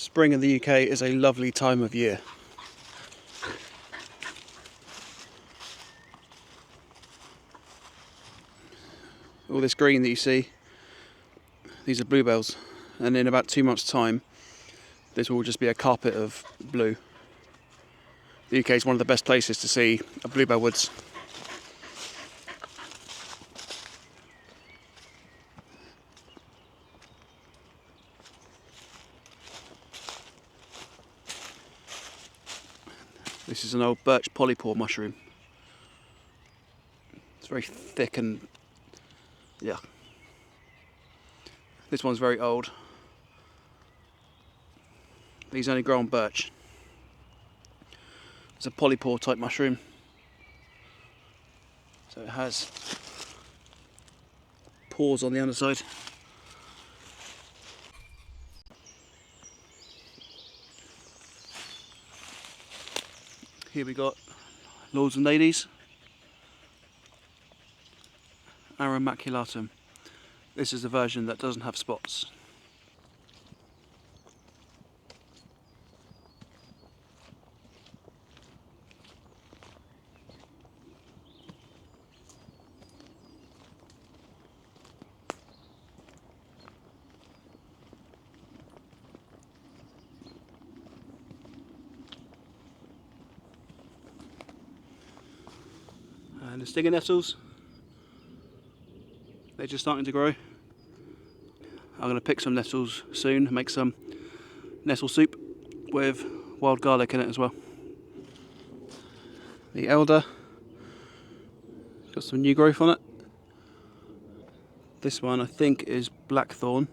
Spring in the UK is a lovely time of year. All this green that you see, these are bluebells, and in about 2 months' time this will just be a carpet of blue. The UK is one of the best places to see bluebell woods. This is an old birch polypore mushroom. It's very thick and yeah. This one's very old. These only grow on birch. It's a polypore type mushroom. So it has pores on the underside. Here we got lords and ladies, aромaculatum. This is the version that doesn't have spots. And the stinger nettles, they're just starting to grow. I'm going to pick some nettles soon and make some nettle soup with wild garlic in it as well. The elder, got some new growth on it. This one I think is blackthorn,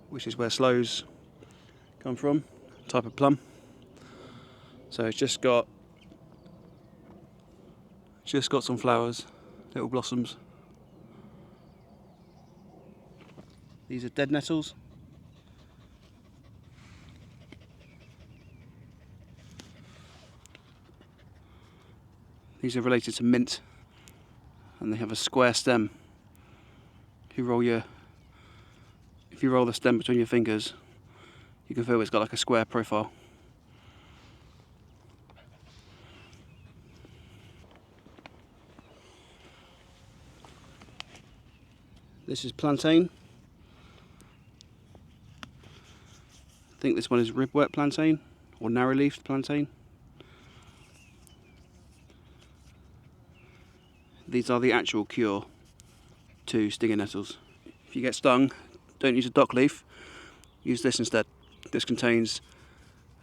which is where sloes come from, type of plum. So it's just got some flowers, little blossoms. These are dead nettles. These are related to mint, and they have a square stem. If you roll the stem between your fingers, you can feel it's got like a square profile. This is plantain. I think this one is ribwort plantain or narrow-leafed plantain. These are the actual cure to stinger nettles. If you get stung, don't use a dock leaf, use this instead. This contains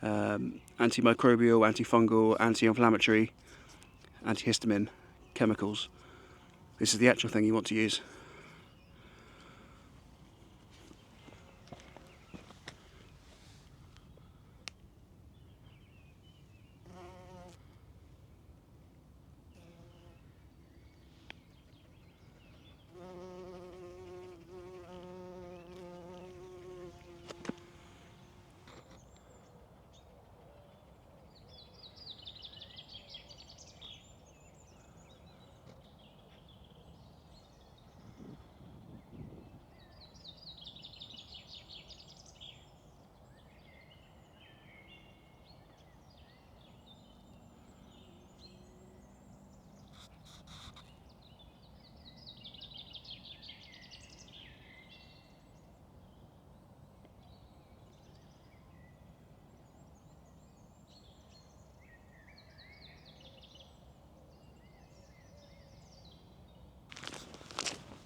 antimicrobial, antifungal, anti-inflammatory, antihistamine chemicals. This is the actual thing you want to use.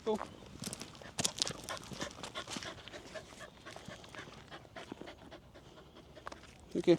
Cool. Thank you.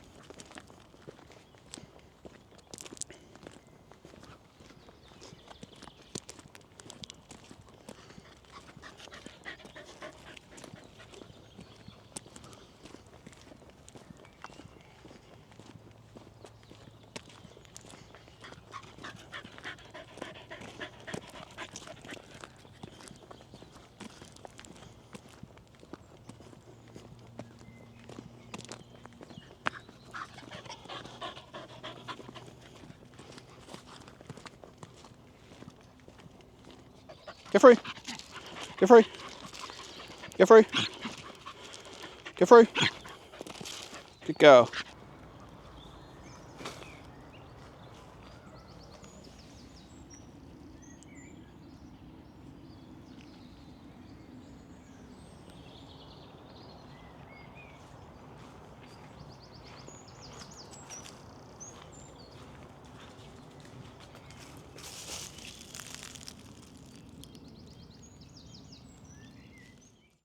Get free. Get free. Get free. Get free. Good girl.